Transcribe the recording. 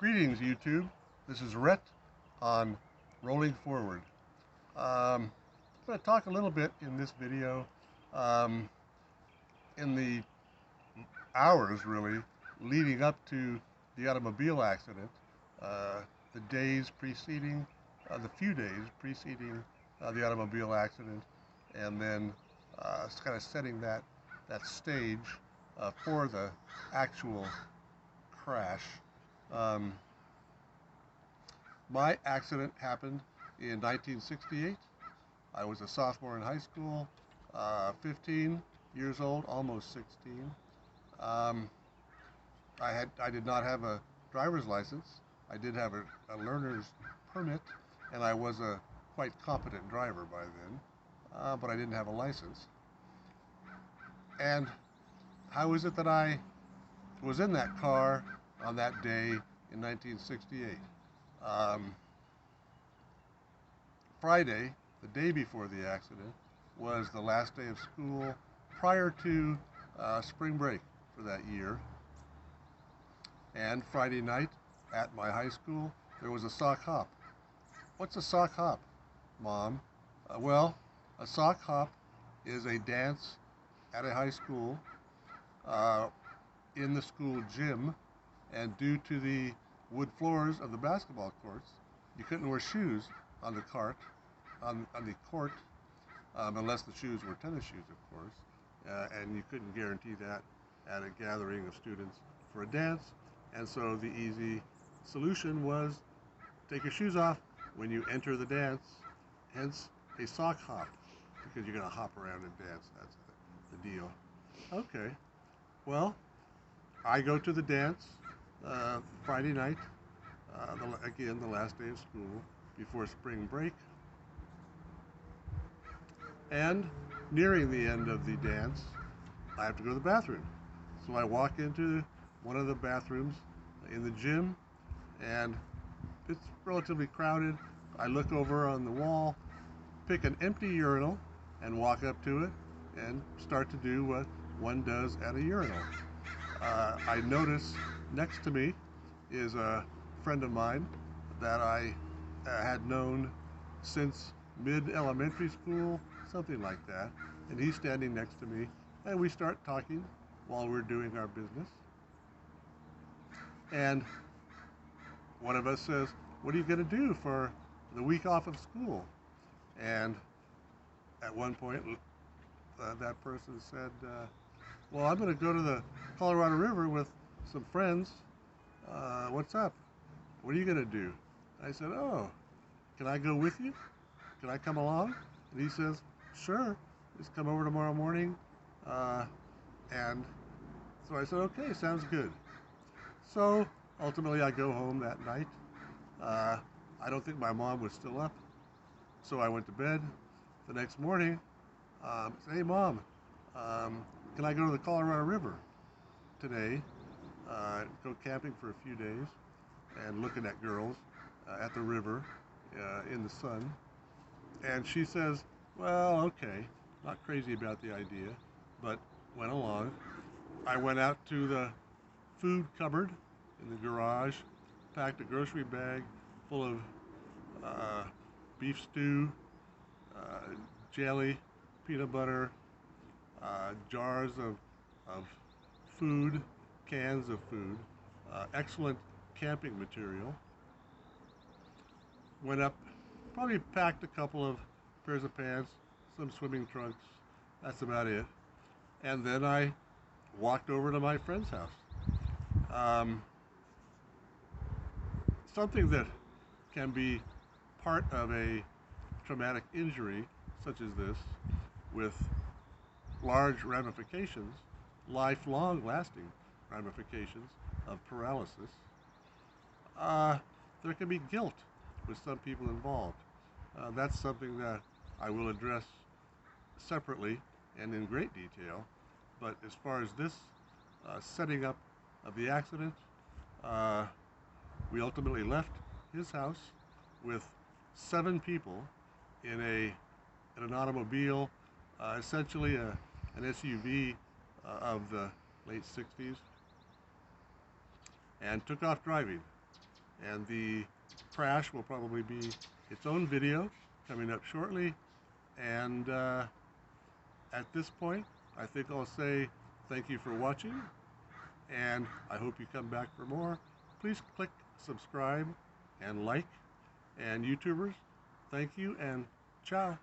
Greetings, YouTube. This is Rhett on Rolling Forward. I'm going to talk a little bit in this video in the hours, really, leading up to the automobile accident, the days preceding, the few days preceding the automobile accident, and then kind of setting that stage for the actual crash. My accident happened in 1968. I was a sophomore in high school, 15 years old, almost 16. I did not have a driver's license. I did have a learner's permit, and I was a quite competent driver by then, but I didn't have a license. And how is it that I was in that car on that day in 1968? Friday, the day before the accident, was the last day of school prior to spring break for that year. And Friday night at my high school, there was a sock hop. What's a sock hop, Mom? Well, a sock hop is a dance at a high school in the school gym, and due to the wood floors of the basketball courts, you couldn't wear shoes on the court, unless the shoes were tennis shoes, of course, and you couldn't guarantee that at a gathering of students for a dance. And so the easy solution was take your shoes off when you enter the dance, hence a sock hop, because you're going to hop around and dance. That's the deal. Okay, well, I go to the dance Friday night, again, the last day of school before spring break. And nearing the end of the dance, I have to go to the bathroom. So I walk into one of the bathrooms in the gym, and it's relatively crowded. I look over on the wall, pick an empty urinal, and walk up to it and start to do what one does at a urinal. I notice next to me is a friend of mine that I had known since mid-elementary school, something like that, and he's standing next to me, and we start talking while we're doing our business. And one of us says, "What are you going to do for the week off of school?" And at one point, that person said, "Well, I'm going to go to the Colorado River with some friends. What's up? What are you going to do?" I said, "Oh, can I go with you? Can I come along?" And he says, "Sure, just come over tomorrow morning." And so I said, "Okay, sounds good." So ultimately I go home that night. I don't think my mom was still up, so I went to bed. The next morning, I said, "Hey, Mom, can I go to the Colorado River today, go camping for a few days and looking at girls at the river in the sun?" And she says, "Well, okay, not crazy about the idea," but went along. I went out to the food cupboard in the garage, packed a grocery bag full of beef stew, jelly, peanut butter, jars of food, cans of food, excellent camping material. Went up, probably packed a couple of pairs of pants, some swimming trunks, that's about it. And then I walked over to my friend's house. Something that can be part of a traumatic injury such as this, with large ramifications, lifelong lasting ramifications of paralysis, there can be guilt with some people involved. That's something that I will address separately and in great detail. But as far as this setting up of the accident, we ultimately left his house with 7 people in an automobile, essentially an SUV of the late 60s, and took off driving. And the crash will probably be its own video coming up shortly. And at this point, I think I'll say thank you for watching, and I hope you come back for more. Please click subscribe and like. And YouTubers, thank you and ciao.